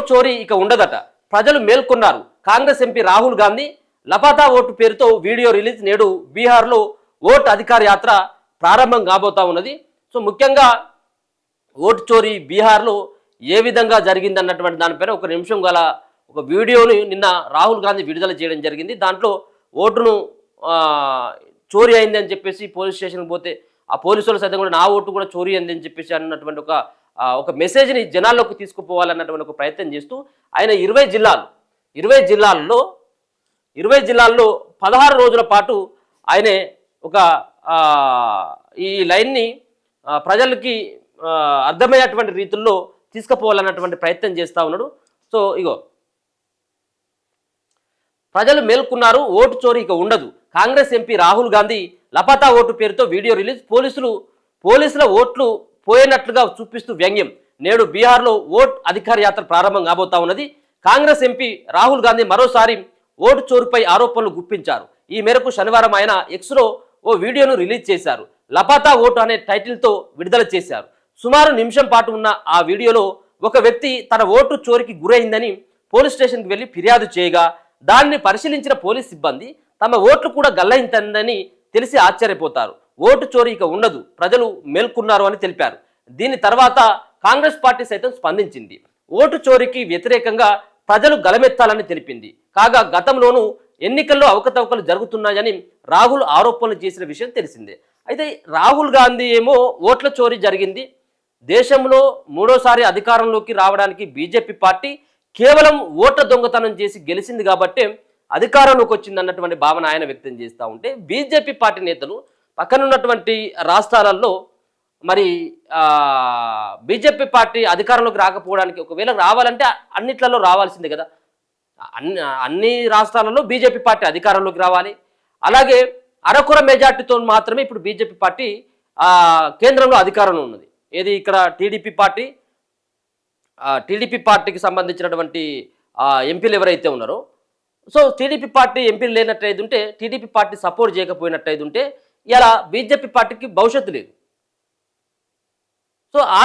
చోరీ ఇక ఉండదట, ప్రజలు మేల్కొన్నారు. కాంగ్రెస్ ఎంపీ రాహుల్ గాంధీ లపాతా ఓటు పేరుతో వీడియో రిలీజ్. నేడు బీహార్లో ఓటు అధికార యాత్ర ప్రారంభం కాబోతా ఉన్నది. సో ముఖ్యంగా ఓటు చోరీ బీహార్లో ఏ విధంగా జరిగిందన్నటువంటి దానిపైన ఒక నిమిషం గల ఒక వీడియోని నిన్న రాహుల్ గాంధీ విడుదల చేయడం జరిగింది. దాంట్లో ఓటును చోరీ అయింది అని చెప్పేసి పోలీస్ స్టేషన్కి పోతే ఆ పోలీసులు సైతం కూడా నా ఓటు కూడా చోరీ అయింది అని చెప్పేసి అన్నటువంటి ఒక మెసేజ్ని జనాల్లోకి తీసుకుపోవాలన్నటువంటి ఒక ప్రయత్నం చేస్తూ ఆయన 20 జిల్లాల్లో 16 రోజుల పాటు ఆయనే ఒక ఈ లైన్ని ప్రజలకి అర్థమయ్యేటువంటి రీతుల్లో తీసుకుపోవాలన్నటువంటి ప్రయత్నం చేస్తూ ఉన్నాడు. సో ఇగో, ప్రజలు మేల్కొన్నారు, ఓటు చోరీ ఇక ఉండదు. కాంగ్రెస్ ఎంపీ రాహుల్ గాంధీ లపాతా ఓటు పేరుతో వీడియో రిలీజ్. పోలీసుల ఓట్లు పోయినట్లుగా చూపిస్తూ వ్యంగ్యం. నేడు బీహార్లో ఓట్ అధికార యాత్ర ప్రారంభం కాబోతా ఉన్నది. కాంగ్రెస్ ఎంపీ రాహుల్ గాంధీ మరోసారి ఓటు చోరుపై ఆరోపణలు గుప్పించారు. ఈ మేరకు శనివారం ఆయన ఎక్స్లో ఓ వీడియోను రిలీజ్ చేశారు. లపాతా ఓటు అనే టైటిల్తో విడుదల చేశారు. సుమారు నిమిషం పాటు ఉన్న ఆ వీడియోలో ఒక వ్యక్తి తన ఓటు చోరీకి గురైందని పోలీస్ స్టేషన్కి వెళ్లి ఫిర్యాదు చేయగా దాన్ని పరిశీలించిన పోలీస్ సిబ్బంది తమ ఓట్లు కూడా గల్లయిందని తెలిసి ఆశ్చర్యపోతారు. ఓటు చోరీ ఇక ఉండదు, ప్రజలు మేల్కొన్నారు అని తెలిపారు. దీని తర్వాత కాంగ్రెస్ పార్టీ సైతం స్పందించింది. ఓటు చోరీకి వ్యతిరేకంగా ప్రజలు గలమెత్తాలని తెలిపింది. కాగా గతంలోనూ ఎన్నికల్లో అవకతవకలు జరుగుతున్నాయని రాహుల్ ఆరోపణలు చేసిన విషయం తెలిసిందే. అయితే రాహుల్ గాంధీ ఏమో ఓట్ల చోరీ జరిగింది, దేశంలో మూడోసారి అధికారంలోకి రావడానికి బీజేపీ పార్టీ కేవలం ఓట్ల దొంగతనం చేసి గెలిచింది కాబట్టే అధికారంలోకి వచ్చింది అన్నటువంటి భావన ఆయన వ్యక్తం చేస్తూ ఉంటే, బీజేపీ పార్టీ నేతలు పక్కనున్నటువంటి రాష్ట్రాలలో మరి బీజేపీ పార్టీ అధికారంలోకి రాకపోవడానికి, ఒకవేళ రావాలంటే అన్నిట్లలో రావాల్సిందే కదా, అన్ని రాష్ట్రాలలో బీజేపీ పార్టీ అధికారంలోకి రావాలి. అలాగే అరకొర మెజార్టీతో మాత్రమే ఇప్పుడు బీజేపీ పార్టీ కేంద్రంలో అధికారంలో ఉన్నది. ఏది ఇక్కడ టీడీపీ పార్టీకి సంబంధించినటువంటి ఎంపీలు ఎవరైతే ఉన్నారో, సో టీడీపీ పార్టీ ఎంపీలు లేనట్టయితే ఉంటే, టీడీపీ పార్టీ సపోర్ట్ చేయకపోయినట్టయితే ఉంటే ఇలా బీజేపీ పార్టీకి భవిష్యత్తు లేదు. సో ఆ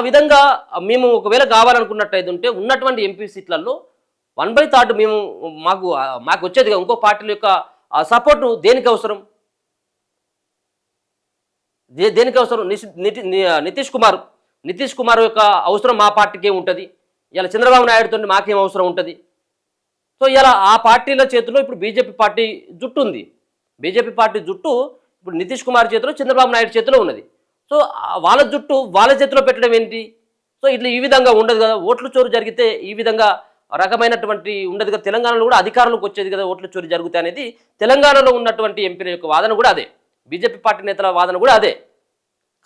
విధంగా మేము ఒకవేళ కావాలనుకున్నట్టయితే ఉంటే ఉన్నటువంటి ఎంపీ సీట్లలో 1/3 మేము మాకు వచ్చేదిగా. ఇంకో పార్టీల యొక్క సపోర్టు దేనికి అవసరం? నితీష్ కుమార్ యొక్క అవసరం మా పార్టీకి ఉంటుంది. ఇలా చంద్రబాబు నాయుడుతో మాకేం అవసరం ఉంటుంది? సో ఇలా ఆ పార్టీల చేతిలో ఇప్పుడు బీజేపీ పార్టీ జుట్టు ఉంది. బీజేపీ పార్టీ జుట్టు ఇప్పుడు నితీష్ కుమార్ చేతిలో, చంద్రబాబు నాయుడు చేతిలో ఉన్నది. సో వాళ్ళ జుట్టు వాళ్ళ చేతిలో పెట్టడం ఏంటి? సో ఇట్లా ఈ విధంగా ఉండదు కదా. ఓట్ల చోరు జరిగితే ఈ విధంగా రకమైనటువంటి ఉండదు కదా. తెలంగాణలో కూడా అధికారంలోకి వచ్చేది కదా ఓట్ల చోరీ జరుగుతాయి అనేది తెలంగాణలో ఉన్నటువంటి ఎంపీల యొక్క వాదన కూడా అదే, బీజేపీ పార్టీ నేతల వాదన కూడా అదే.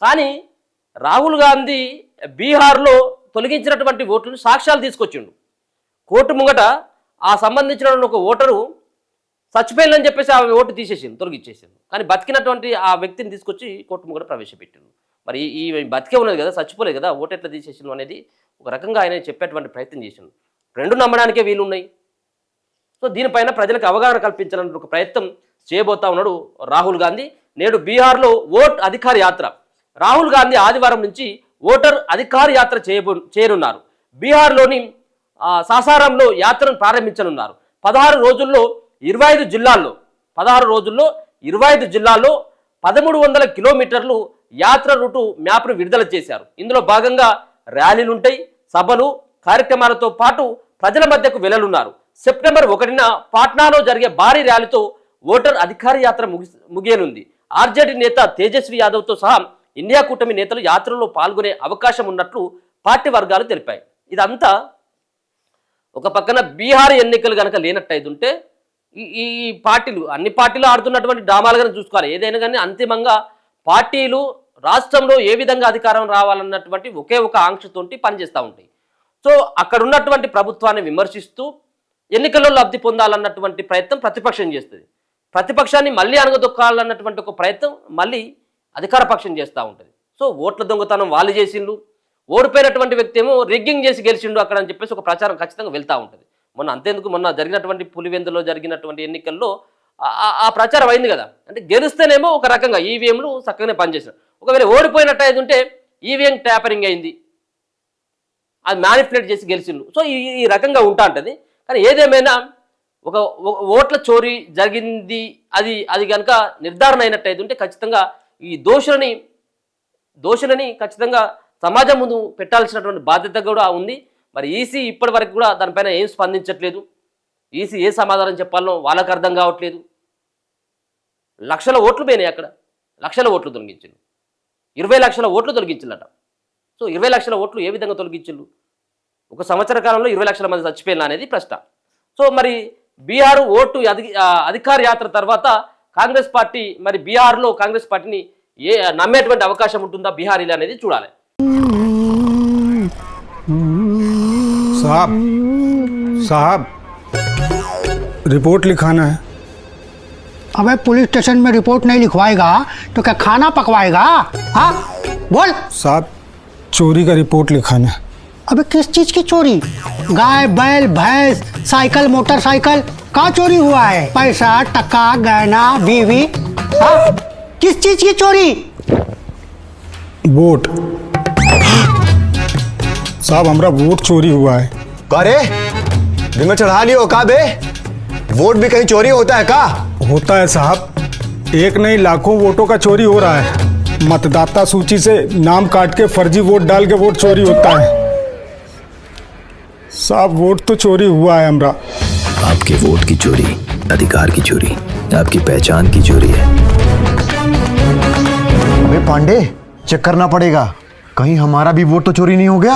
కానీ రాహుల్ గాంధీ బీహార్లో తొలగించినటువంటి ఓట్లను సాక్ష్యాలు తీసుకొచ్చిండు. కోర్టు ముంగట ఆ సంబంధించిన ఒక ఓటరు చచ్చిపోయిందని చెప్పేసి ఆ ఓటు తొలగించేసింది. కానీ బతికినటువంటి ఆ వ్యక్తిని తీసుకొచ్చి కోర్టు ముంగట ప్రవేశపెట్టిండు. మరి ఈ బతికే ఉన్నది కదా, చచ్చిపోలేదు కదా, ఓటు ఎట్లా తీసేసిండు అనేది ఒక రకంగా ఆయన చెప్పేటువంటి ప్రయత్నం చేసిండు. రెండు నమ్మడానికే వీలున్నాయి. సో దీనిపైన ప్రజలకు అవగాహన కల్పించాలని ఒక ప్రయత్నం చేయబోతా ఉన్నాడు రాహుల్ గాంధీ. నేడు బీహార్లో ఓట్ అధికార యాత్ర. రాహుల్ గాంధీ ఆదివారం నుంచి ఓటర్ అధికార యాత్ర చేయనున్నారు. బీహార్లోని సాసారాంలో యాత్రను ప్రారంభించనున్నారు. 16 రోజుల్లో 25 జిల్లాల్లో 1300 కిలోమీటర్లు యాత్ర రూటు మ్యాప్ను విడుదల చేశారు. ఇందులో భాగంగా ర్యాలీలుంటాయి, సభలు, కార్యక్రమాలతో పాటు ప్రజల మధ్యకు వెళ్లనున్నారు. సెప్టెంబర్ 1న పాట్నాలో జరిగే భారీ ర్యాలీతో ఓటర్ అధికార యాత్ర ముగియనుంది. ఆర్జేడీ నేత తేజస్వి యాదవ్తో సహా ఇండియా కూటమి నేతలు యాత్రలో పాల్గొనే అవకాశం ఉన్నట్లు పార్టీ వర్గాలు తెలిపాయి. ఇదంతా ఒక పక్కన బీహార్ ఎన్నికలు కనుక లేనట్టయితుంటే ఈ పార్టీలు అన్ని పార్టీలు ఆడుతున్నటువంటి డ్రామాలుగానే చూసుకోవాలి. ఏదైనా కానీ అంతిమంగా పార్టీలు రాష్ట్రంలో ఏ విధంగా అధికారం రావాలన్నటువంటి ఒకే ఒక ఆంక్షతోటి పనిచేస్తూ ఉంటాయి. సో అక్కడ ఉన్నటువంటి ప్రభుత్వాన్ని విమర్శిస్తూ ఎన్నికల్లో లబ్ధి పొందాలన్నటువంటి ప్రయత్నం ప్రతిపక్షం చేస్తుంది. ప్రతిపక్షాన్ని మళ్ళీ అణగదొక్కాలన్నటువంటి ఒక ప్రయత్నం మళ్ళీ అధికార పక్షం చేస్తూ ఉంటుంది. సో ఓట్ల దొంగతనం వాళ్ళు చేసిండు, ఓడిపోయినటువంటి వ్యక్తి ఏమో రిగ్గింగ్ చేసి గెలిచిండు అక్కడ అని చెప్పేసి ఒక ప్రచారం ఖచ్చితంగా వెళ్తూ ఉంటుంది. మొన్న జరిగినటువంటి పులివెందులో జరిగినటువంటి ఎన్నికల్లో ఆ ప్రచారం అయింది కదా. అంటే గెలిస్తేనేమో ఒక రకంగా ఈవీఎంలు చక్కగానే పనిచేసారు, ఒకవేళ ఓడిపోయినట్టు ఉంటే ఈవీఎం ట్యాపరింగ్ అయింది అది మ్యానిపులేట్ చేసి గెలిచిండు. సో ఈ రకంగా ఉంటా ఉంటుంది. కానీ ఏదేమైనా ఒక ఓట్ల చోరీ జరిగింది అది కనుక నిర్ధారణ అయినట్టయితే ఉంటే ఖచ్చితంగా ఈ దోషులని ఖచ్చితంగా సమాజం ముందు పెట్టాల్సినటువంటి బాధ్యత కూడా ఉంది. మరి ఈసీ ఇప్పటి వరకు కూడా దానిపైన ఏం స్పందించట్లేదు. ఈసీ ఏ సమాధానం చెప్పాలనో వాళ్ళకి అర్థం కావట్లేదు. లక్షల ఓట్లు పోయినాయి, అక్కడ లక్షల ఓట్లు తొలగించిండు, 20 లక్షల ఓట్లు తొలగించిందట. సో 20 లక్షల ఓట్లు ఏ విధంగా తొలగించిండు? ఒక సంవత్సర కాలంలో 20 లక్షల మంది చచ్చిపోయినా అనేది ప్రశ్న. సో మరి బీహార్ ఓటు అధికార యాత్ర తర్వాత కాంగ్రెస్ పార్టీ మరి బీహార్లో కాంగ్రెస్ పార్టీని నమ్మేటువంటి అవకాశం ఉంటుందా బీహారీలు అనేది చూడాలి. साहब रिपोर्ट लिखाना है। अबे पुलिस स्टेशन में रिपोर्ट नहीं लिखवाएगा तो क्या खाना पकवाएगा? हाँ बोल। साहब चोरी का रिपोर्ट लिखाना है। अबे किस चीज की चोरी? गाय बैल भैंस साइकिल मोटरसाइकिल का चोरी हुआ है? पैसा टका गहना बीवी, हाँ किस चीज की चोरी? वोट साहब, हमारा वोट चोरी हुआ है। अरे दिल में चढ़ा लियो का बे? वोट भी कहीं चोरी होता है का? होता है साहब, एक नहीं लाखों वोटों का चोरी हो रहा है। मतदाता सूची से नाम काट के फर्जी वोट डाल के वोट चोरी होता है। साहब वोट तो चोरी हुआ है हमारा। आपके वोट की चोरी अधिकार की चोरी, आपकी पहचान की चोरी है। अबे पांडे चेक करना पड़ेगा, कहीं हमारा भी वोट तो चोरी नहीं हो गया।